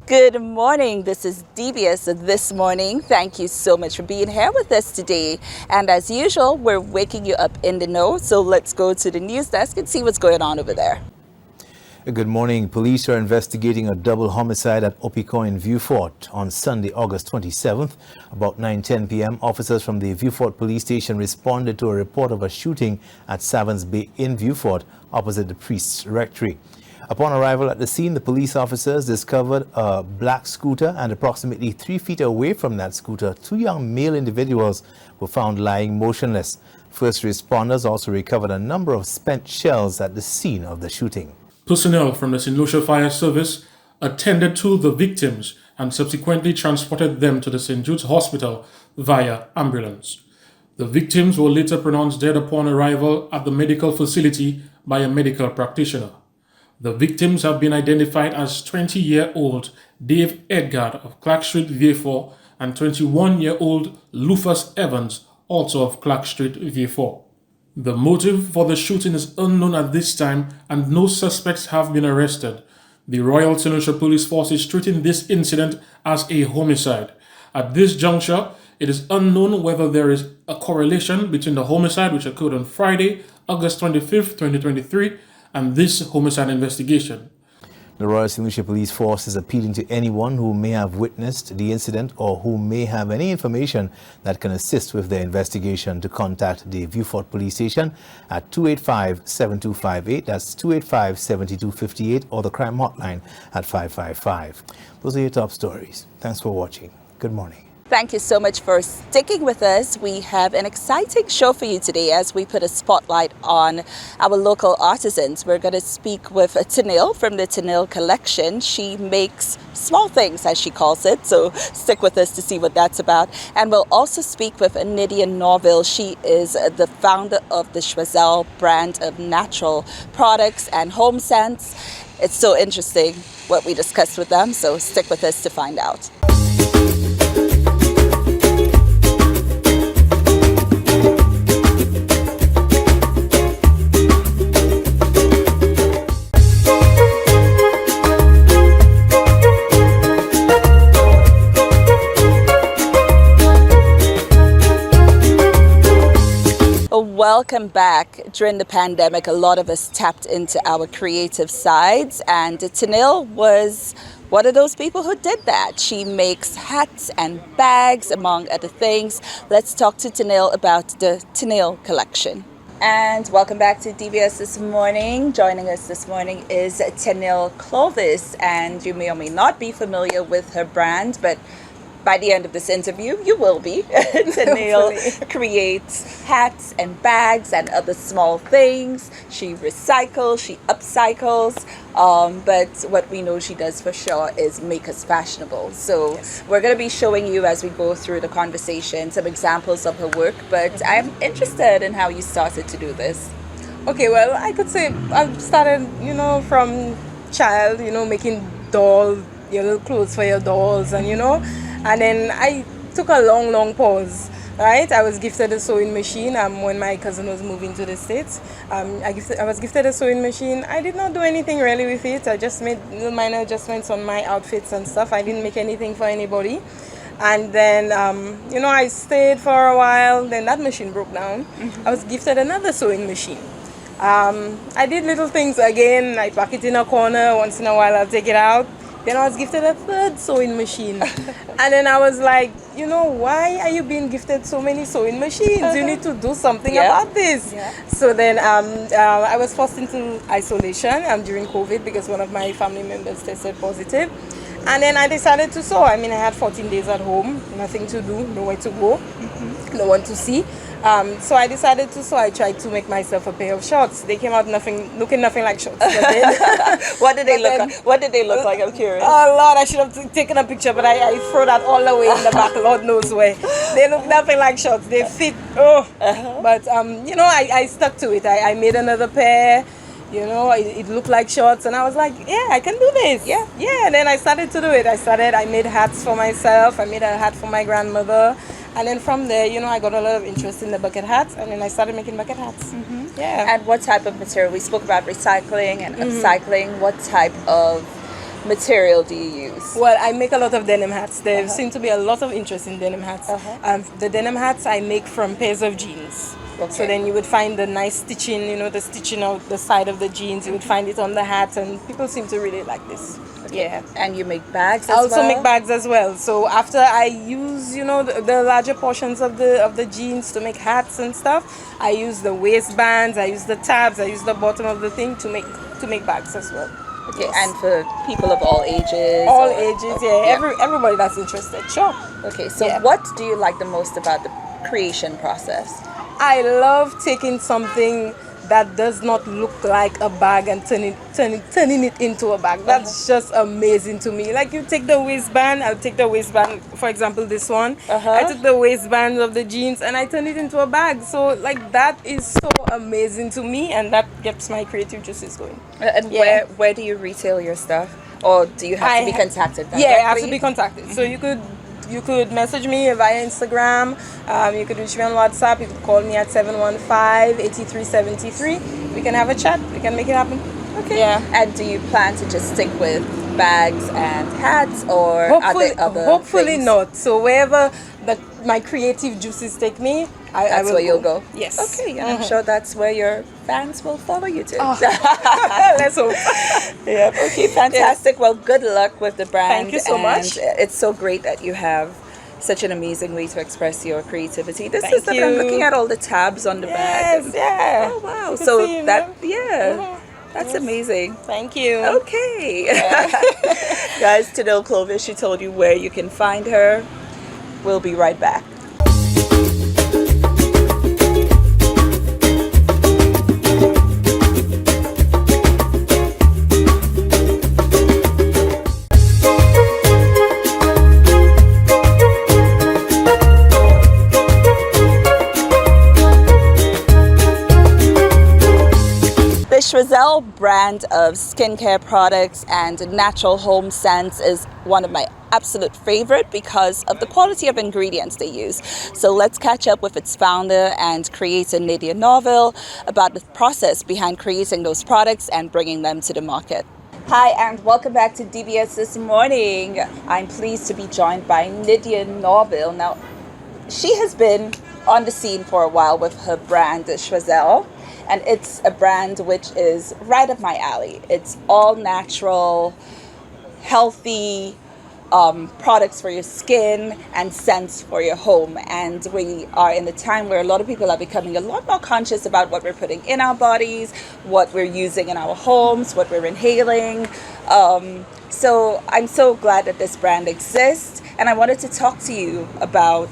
Good morning. This is DBS This Morning. Thank you so much for being here with us today. And as usual, we're waking you up in the know. So let's go to the news desk and see what's going on over there. Good morning. Police are investigating a double homicide at Opikoin Viewfort on Sunday, August 27th. About 9:10 p.m., officers from the Viewfort police station responded to a report of a shooting at Savans Bay in Viewfort, opposite the priest's rectory. Upon arrival at the scene, the police officers discovered a black scooter, and approximately 3 feet away from that scooter, 2 young male individuals were found lying motionless. First responders also recovered a number of spent shells at the scene of the shooting. Personnel from the St. Lucia Fire Service attended to the victims and subsequently transported them to the St. Jude's Hospital via ambulance. The victims were later pronounced dead upon arrival at the medical facility by a medical practitioner. The victims have been identified as 20-year-old Dave Edgar of Clark Street, Vieux-Fort, and 21-year-old Lufus Evans, also of Clark Street, Vieux-Fort. The motive for the shooting is unknown at this time, and no suspects have been arrested. The Royal St. Lucia Police Force is treating this incident as a homicide. At this juncture, it is unknown whether there is a correlation between the homicide, which occurred on Friday, August 25th, 2023, and this homicide investigation. The Royal St. Lucia Police Force is appealing to anyone who may have witnessed the incident or who may have any information that can assist with their investigation to contact the Viewfort Police Station at 285-7258, that's 285-7258, or the crime hotline at 555. Those are your top stories. Thanks for watching. Good morning. Thank you so much for sticking with us. We have an exciting show for you today as we put a spotlight on our local artisans. We're going to speak with Tanil from the Tanil collection. She makes small things, as she calls it, so stick with us to see what that's about. And we'll also speak with Nydia Norville. She is the founder of the Schwazel brand of natural products and home scents. It's so interesting what we discussed with them, so stick with us to find out. Welcome back. During the pandemic, a lot of us tapped into our creative sides, and Tanil was one of those people who did that. She makes hats and bags, among other things. Let's talk to Tanil about the Tanil collection. And welcome back to DBS This Morning. Joining us this morning is Tanil Clovis, and you may or may not be familiar with her brand, but by the end of this interview, you will be. Tanil creates hats and bags and other small things. She recycles, she upcycles, but what we know she does for sure is make us fashionable. So yes, we're going to be showing you as we go through the conversation some examples of her work, but I'm interested in how you started to do this. Okay, well, I could say I've started, from child, making dolls, your little clothes for your dolls, and then I took a long pause, right? I was gifted a sewing machine when my cousin was moving to the States. I was gifted a sewing machine. I did not do anything really with it. I just made little minor adjustments on my outfits and stuff. I didn't make anything for anybody. And then, I stayed for a while. Then that machine broke down. I was gifted another sewing machine. I did little things again. I pack it in a corner. Once in a while, I'll take it out. Then I was gifted a third sewing machine. And then I was like, why are you being gifted so many sewing machines? You need to do something about this. Yeah. So then I was forced into isolation during COVID because one of my family members tested positive. And then I decided to sew. I had 14 days at home, nothing to do, nowhere to go, no one to see. So I decided to sew. I tried to make myself a pair of shorts. They came out looking nothing like shorts. But then, What did they look like? I'm curious. Oh Lord, I should have taken a picture, but I throw that all the way in the back. Lord knows where. They look nothing like shorts. They fit. But I stuck to it. I made another pair. It looked like shorts, and I was like, yeah, I can do this. Yeah. And then I started to do it. I made hats for myself. I made a hat for my grandmother. And then from there, I got a lot of interest in the bucket hats, and then I started making bucket hats. Yeah. And what type of material? We spoke about recycling and upcycling. What type of material do you use? Well, I make a lot of denim hats. There seem to be a lot of interest in denim hats. The denim hats I make from pairs of jeans. Okay. So then you would find the nice stitching, the stitching out the side of the jeans. You would find it on the hats, and people seem to really like this. Okay. Yeah. And you make bags as I also well? make bags as well. So after I use, the larger portions of the jeans to make hats and stuff, I use the waistbands, I use the tabs, I use the bottom of the thing to make bags as well. Okay, Yes. and for people of all ages? All or- ages, yeah. Everybody that's interested, sure. Okay, so Yeah. what do you like the most about the creation process? I love taking something that does not look like a bag and turning it into a bag. That's just amazing to me. Like you take the waistband, I'll take the waistband, for example, this one. I took the waistband of the jeans and I turned it into a bag. So like that is so amazing to me, and that gets my creative juices going. And Yeah. where do you retail your stuff? Or do you have to be contacted directly? Yeah, I have to be contacted. So you could message me via Instagram. You could reach me on WhatsApp. You could call me at 715-8373. We can have a chat. We can make it happen. Okay. Yeah. And do you plan to just stick with bags and hats, or Hopefully, are there other hopefully things? not. So wherever my creative juices take me, I That's will where you'll go? Yes. Okay, and I'm sure that's where your fans will follow you to. Let's hope. Yeah. Okay, fantastic. Well, good luck with the brand. Thank you so much. And it's so great that you have such an amazing way to express your creativity. This Thank is the, I'm you. looking at all the tabs on the bag. Yes, yeah. Oh wow. You can So see, that that's Yes. amazing. Thank you. Okay. Guys, Tanil Clovis, she told you where you can find her. We'll be right back. The Schwazel brand of skincare products and natural home scents is one of my absolute favorite because of the quality of ingredients they use. So let's catch up with its founder and creator, Nydia Norville, about the process behind creating those products and bringing them to the market. Hi, and welcome back to DBS This Morning. I'm pleased to be joined by Nydia Norville. Now, she has been on the scene for a while with her brand, Schwazel. And it's a brand which is right up my alley. It's all natural, healthy products for your skin and scents for your home. And we are in a time where a lot of people are becoming a lot more conscious about what we're putting in our bodies, what we're using in our homes, what we're inhaling. So I'm so glad that this brand exists. And I wanted to talk to you about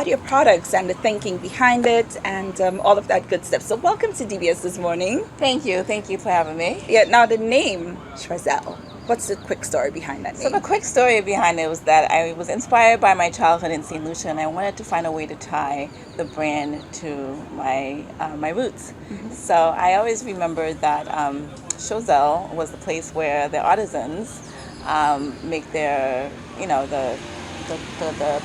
your products and the thinking behind it and all of that good stuff. So welcome to DBS This Morning. Thank you for having me. Yeah, now the name Schwazel, what's the quick story behind that So name? the quick story behind it was that I was inspired by my childhood in St. Lucia, and I wanted to find a way to tie the brand to my roots. So I always remembered that Schwazel was the place where the artisans make their, the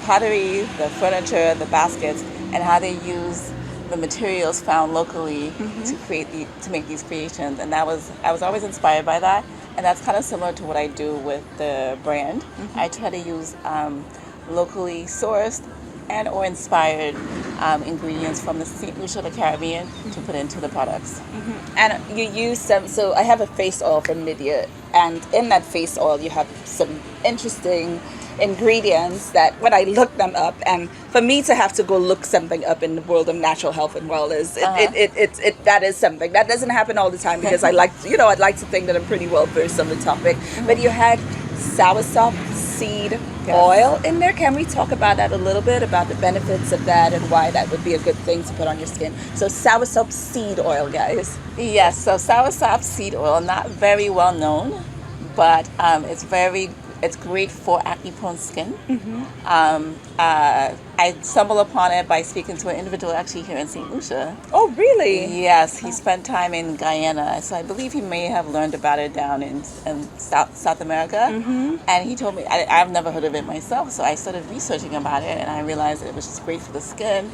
pottery, the furniture, the baskets, and how they use the materials found locally to make these creations. And I was always inspired by that, and that's kind of similar to what I do with the brand. I try to use locally sourced and or inspired ingredients from the St. Lucia, the Caribbean, to put into the products. And you use some, so I have a face oil from Nydia, and in that face oil you have some interesting ingredients that when I look them up, and for me to have to go look something up in the world of natural health and wellness, that is something that doesn't happen all the time, because I'd like to think that I'm pretty well versed on the topic. But you had soursop seed oil in there. Can we talk about that a little bit, about the benefits of that and why that would be a good thing to put on your skin? So soursop seed oil, guys. Yes, so soursop seed oil, not very well known, but it's great for acne-prone skin. I stumbled upon it by speaking to an individual actually here in St. Lucia. Oh, really? Yes, he spent time in Guyana, so I believe he may have learned about it down in South America. And he told me, I've never heard of it myself, so I started researching about it, and I realized that it was just great for the skin.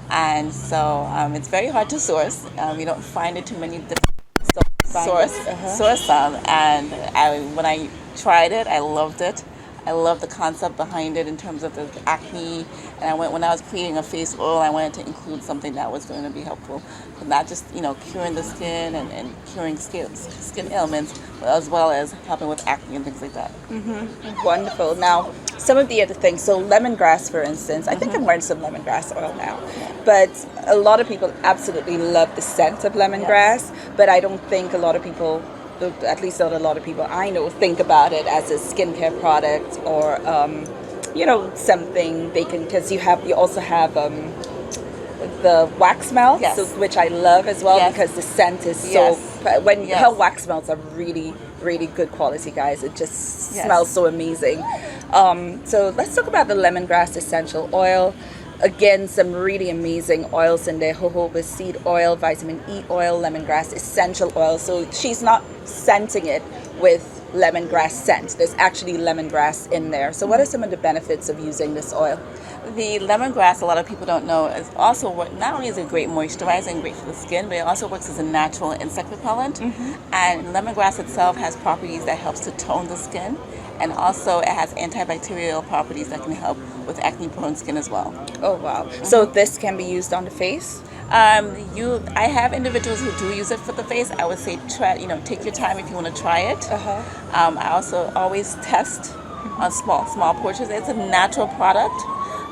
And so it's very hard to source. You don't find it too many different stores. source some, and when I tried it, I loved it. I love the concept behind it in terms of the acne. And when I was creating a face oil, I wanted to include something that was going to be helpful, but not just curing the skin and curing skin ailments, but as well as helping with acne and things like that. Wonderful. Now, some of the other things. So lemongrass, for instance. I think I'm wearing some lemongrass oil now, but a lot of people absolutely love the scent of lemongrass. But I don't think a lot of people, at least not a lot of people I know, think about it as a skincare product or something they can, because you also have the wax melts, Yes. which I love as well, Yes. because the scent is Yes. Yes. her wax melts are really, really good quality, guys. It just Yes. smells so amazing. So let's talk about the lemongrass essential oil. Again, some really amazing oils in there: jojoba seed oil, vitamin E oil, lemongrass essential oil. So she's not scenting it with lemongrass scent. There's actually lemongrass in there. So what are some of the benefits of using this oil? The lemongrass, a lot of people don't know, is also not only is it great moisturizer and great for the skin, but it also works as a natural insect repellent. And lemongrass itself has properties that helps to tone the skin, and also it has antibacterial properties that can help with acne-prone skin as well. Oh wow! So this can be used on the face. I have individuals who do use it for the face. I would say take your time if you want to try it. I also always test on small portions. It's a natural product.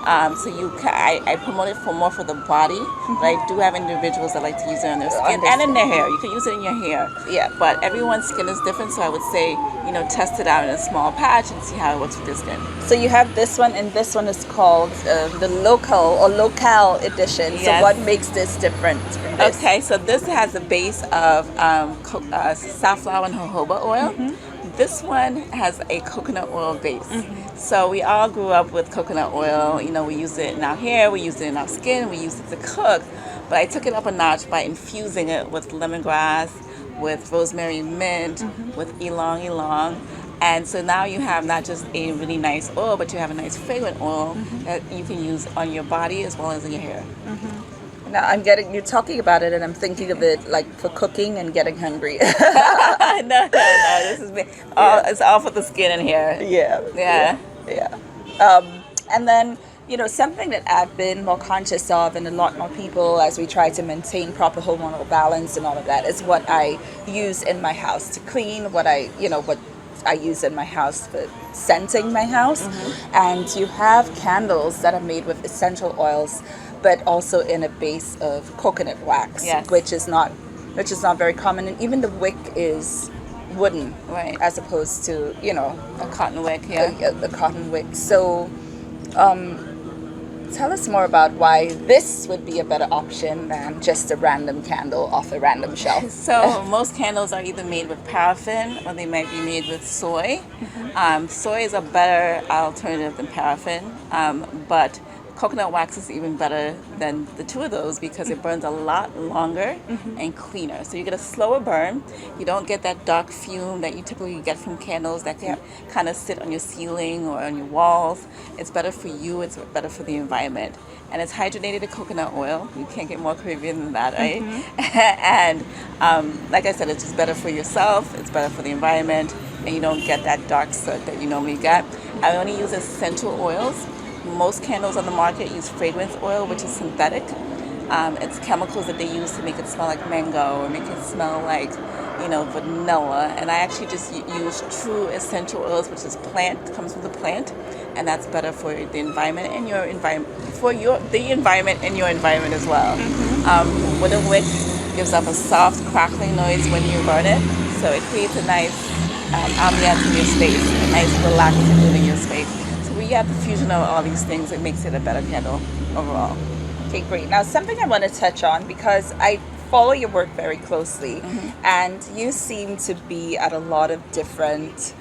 I promote it more for the body, but I do have individuals that like to use it on their skin and in their hair. You can use it in your hair. Yeah. But everyone's skin is different, so I would say, test it out in a small patch and see how it works with your skin. So you have this one, and this one is called the locale edition. So Yes. what makes this different from this? Okay, so this has a base of safflower and jojoba oil. This one has a coconut oil base. So we all grew up with coconut oil. We use it in our hair, we use it in our skin, we use it to cook. But I took it up a notch by infusing it with lemongrass, with rosemary mint, with ylang ylang. And so now you have not just a really nice oil, but you have a nice fragrant oil that you can use on your body as well as in your hair. Now you're talking about it, and I'm thinking of it like for cooking and getting hungry. No, this is me. It's all for the skin and hair. Yeah. And then, something that I've been more conscious of, and a lot more people, as we try to maintain proper hormonal balance and all of that, is what I use in my house to clean, what I use in my house for scenting my house. And you have candles that are made with essential oils, but also in a base of coconut wax, Yes. which is not very common. And even the wick is wooden, Right. as opposed to, A cotton wick, yeah. a cotton wick. So tell us more about why this would be a better option than just a random candle off a random shelf. So most candles are either made with paraffin or they might be made with soy. Soy is a better alternative than paraffin, but coconut wax is even better than the two of those because it burns a lot longer and cleaner. So you get a slower burn. You don't get that dark fume that you typically get from candles that can kind of sit on your ceiling or on your walls. It's better for you. It's better for the environment. And it's hydrogenated coconut oil. You can't get more Caribbean than that, right? And like I said, it's just better for yourself. It's better for the environment. And you don't get that dark soot that you normally get. I only use essential oils. Most candles on the market use fragrance oil, which is synthetic. It's chemicals that they use to make it smell like mango or make it smell like, vanilla. And I actually just use true essential oils, which is comes from the plant, and that's better for the environment and your environment, the environment and your environment as well. Wooden wick gives up a soft crackling noise when you burn it, so it creates a nice ambiance in your space, a nice relaxing mood in your space. We have the fusion of all these things. It makes it a better candle overall. Okay, great. Now, something I want to touch on, because I follow your work very closely, and you seem to be at a lot of different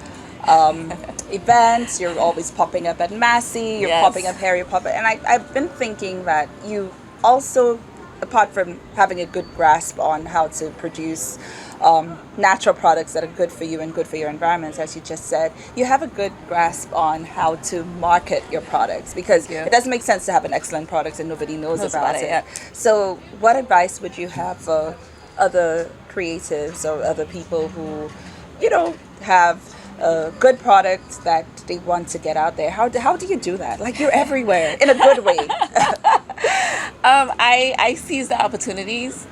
events. You're always popping up at Massey. You're Yes. popping up here. You're popping, and I've been thinking that you also, apart from having a good grasp on how to produce natural products that are good for you and good for your environment, as you just said, you have a good grasp on how to market your products, because it doesn't make sense to have an excellent product and nobody knows about it. Yeah. So what advice would you have for other creatives or other people who, have a good product that they want to get out there? How do you do that? Like, you're everywhere in a good way. I seize the opportunities.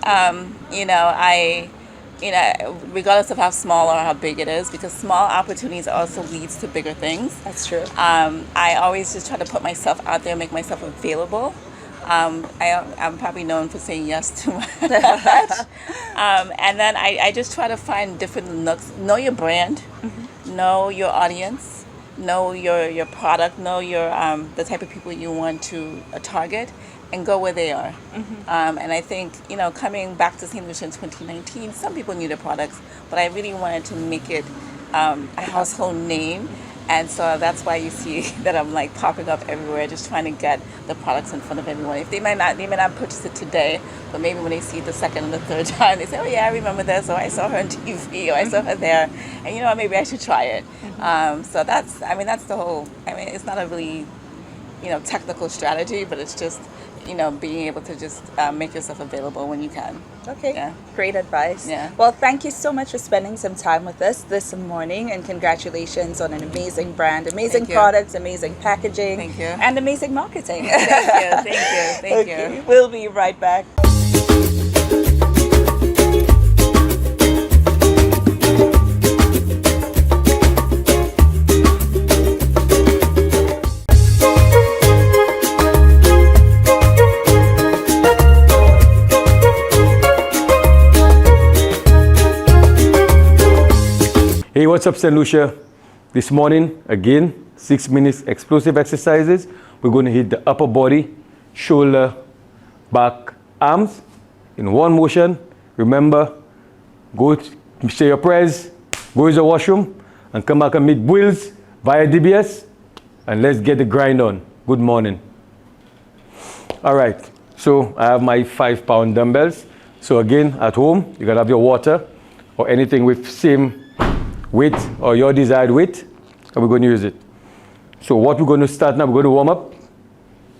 Regardless of how small or how big it is, because small opportunities also leads to bigger things. That's true. I always just try to put myself out there, make myself available. I'm probably known for saying yes too much. And then I just try to find different nooks. Know your brand, know your audience, know your product, know your the type of people you want to target, and go where they are. And I think, coming back to St. Lucia in 2019, some people knew the products, but I really wanted to make it a household name. And so that's why you see that I'm like popping up everywhere, just trying to get the products in front of everyone. If they may not purchase it today, but maybe when they see it the second and the third time, they say, oh yeah, I remember this, or I saw her on TV, or I saw her there, and maybe I should try it. So that's the whole, it's not a really, technical strategy, but it's just, being able to just make yourself available when you can. Okay, Yeah. Great advice. Yeah. Well, thank you so much for spending some time with us this morning, and congratulations on an amazing brand, amazing Thank you. products, amazing packaging, Thank you. and amazing marketing. Thank you. Okay, we'll be right back. Hey, what's up, St. Lucia? This morning, again, 6 minutes explosive exercises. We're going to hit the upper body, shoulder, back, arms in one motion. Remember, go say your prayers, go to the washroom, and come back and meet Bweelz via DBS, and let's get the grind on. Good morning. All right, so I have my 5-pound dumbbells. So again, at home, you gotta have your water or anything with same weight or your desired weight, and we're going to use it. So what we're going to start now, we're going to warm up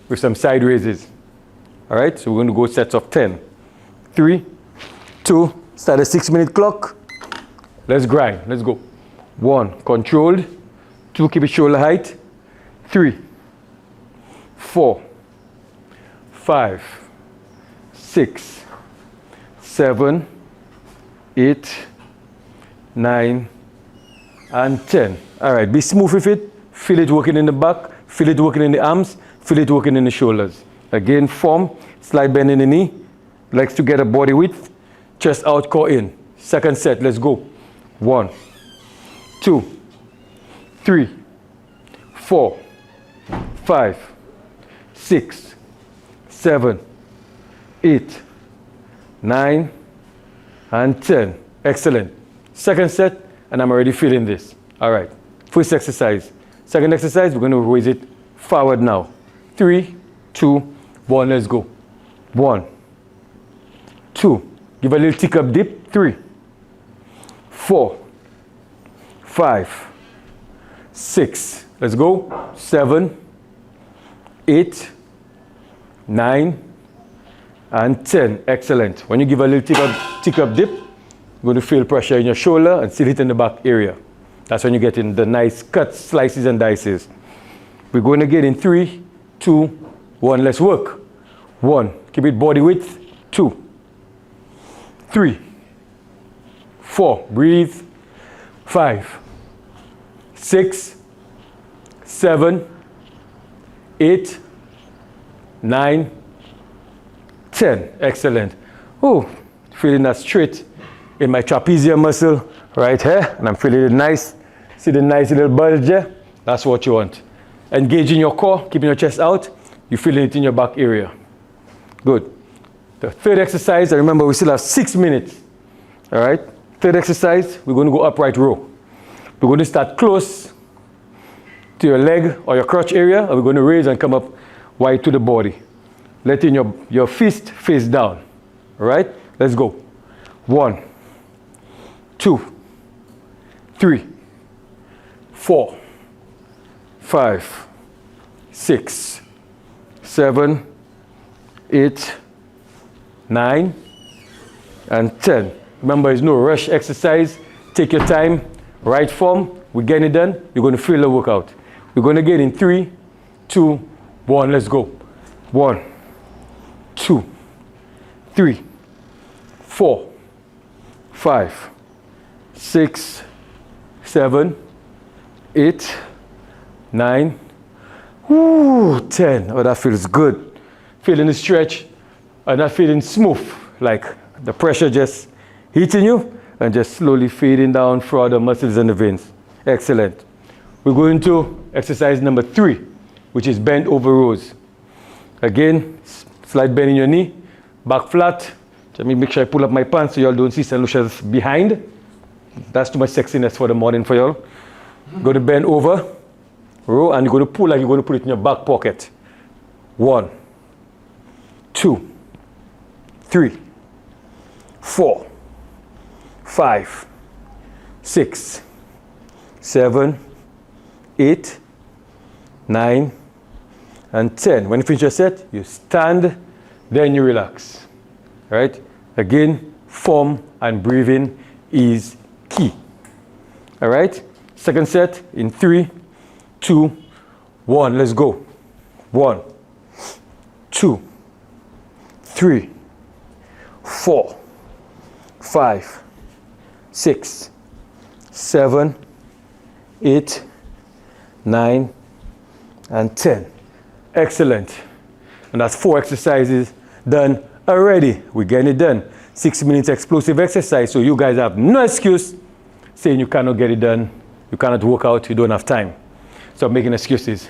with some side raises. All right, so we're going to go sets of 10. 3, 2, start a 6-minute clock. Let's grind, let's go. 1, controlled. 2, keep it shoulder height. 3, 4, 5, 6, 7, 8, 9, and 10. All right, be smooth with it. Feel it working in the back, feel it working in the arms, feel it working in the shoulders. Again, form, slight bend in the knee. Legs together, body width, chest out, core in. Second set, let's go. 1, 2, 3, 4, 5, 6, 7, 8, 9, and 10. Excellent. Second set, and I'm already feeling this. All right, first exercise. Second exercise, we're going to raise it forward now. 3, 2, 1, let's go. 1, 2, give a little tick up dip. 3, 4, 5, 6, let's go. 7, 8, 9, and 10. Excellent. When you give a little tick up dip, you're going to feel pressure in your shoulder and still hit in the back area. That's when you get in the nice cuts, slices, and dices. We're going to get in 3, 2, 1. Let's work. 1, keep it body width. 2, 3, 4, breathe. 5, 6, 7, 8, 9, 10. Excellent. Oh, feeling that straight in my trapezium muscle right here, and I'm feeling it nice. See the nice little bulge there? That's what you want. Engaging your core, keeping your chest out. You're feeling it in your back area. Good. The third exercise, and remember we still have 6 minutes. All right? Third exercise, we're going to go upright row. We're going to start close to your leg or your crotch area, and we're going to raise and come up wide to the body. Letting your fist face down. All right? Let's go. 1, 2, 3, 4, 5, 6, 7, 8, 9, and 10. Remember, it's no rush exercise. Take your time, right form. We're getting it done. You're going to feel the workout. We're going to get in 3, 2, 1. Let's go. 1, 2, 3, 4, 5, 6, 7, 8, 9, 10. Oh, that feels good. Feeling the stretch and not feeling smooth, like the pressure just hitting you and just slowly fading down throughout the muscles and the veins. Excellent. We're going to exercise number 3, which is bent over rows. Again, slight bend in your knee, back flat. Let me make sure I pull up my pants so y'all don't see St. Lucia's behind. That's too much sexiness for the morning for y'all. Go to bend over, row, and you're going to pull like you're going to put it in your back pocket. 1, 2, 3, 4, 5, 6, 7, 8, 9, and 10. When you finish your set, you stand, then you relax. Right? Again, form and breathing is key. All right? Second set in 3, 2, 1. Let's go. 1, 2, 3, 4, 5, 6, 7, 8, 9, and 10. Excellent. And that's 4 exercises done already. We're getting it done. 6 minutes explosive exercise. So you guys have no excuse saying you cannot get it done. You cannot work out. You don't have time. Stop making excuses.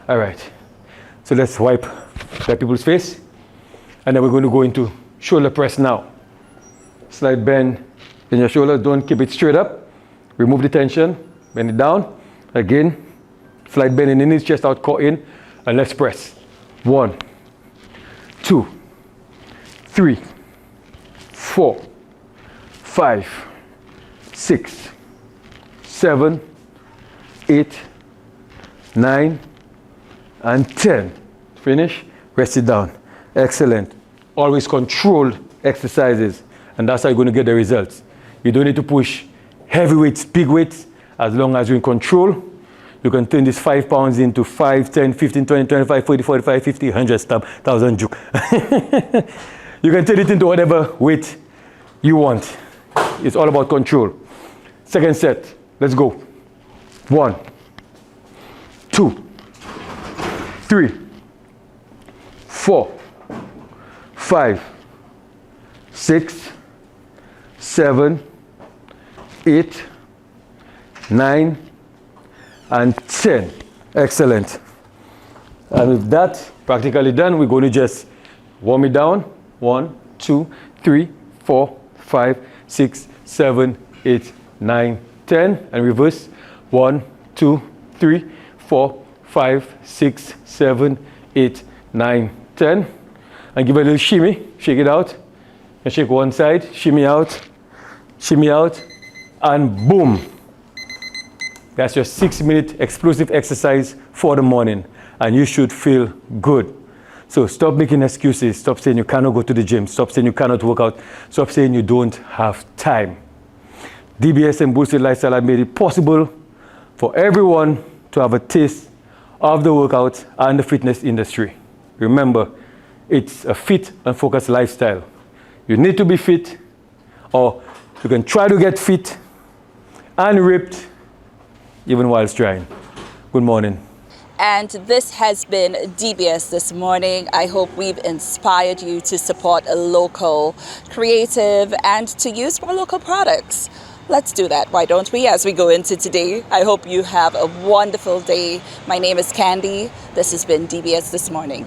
All right. So let's wipe that people's face. And then we're going to go into shoulder press now. Slight bend in your shoulders. Don't keep it straight up. Remove the tension. Bend it down. Again. Slight bend in the knees, chest out, core in. And let's press. 1, 2, 3, 4, 5, 6, 7, 8, 9, and 10. Finish. Rest it down. Excellent. Always controlled exercises. And that's how you're going to get the results. You don't need to push heavy weights, big weights. As long as you're in control, you can turn this 5 pounds into 5, 10, 15, 20, 25, 40, 45, 50, 100, stamp, 1,000 juke. You can turn it into whatever weight you want. It's all about control. Second set. Let's go. 1, 2, 3, 4, 5, 6, 7, 8, 9, and 10. Excellent. And with that practically done, we're going to just warm it down. 1, 2, 3, 4, 5, 6, 7, 8, 9, 10. And reverse. 1, 2, 3, 4, 5, 6, 7, 8, 9, 10. And give it a little shimmy. Shake it out. And shake one side. Shimmy out, and boom. That's your 6-minute explosive exercise for the morning, and you should feel good. So stop making excuses. Stop saying you cannot go to the gym. Stop saying you cannot work out. Stop saying you don't have time. DBS and Bweelzfit Lifestyle have made it possible for everyone to have a taste of the workout and the fitness industry. Remember, it's a fit and focused lifestyle. You need to be fit, or you can try to get fit and ripped even while trying. Good morning. And this has been DBS This Morning. I hope we've inspired you to support a local creative and to use more local products. Let's do that, why don't we, as we go into today. I hope you have a wonderful day. My name is Candy. This has been DBS This Morning.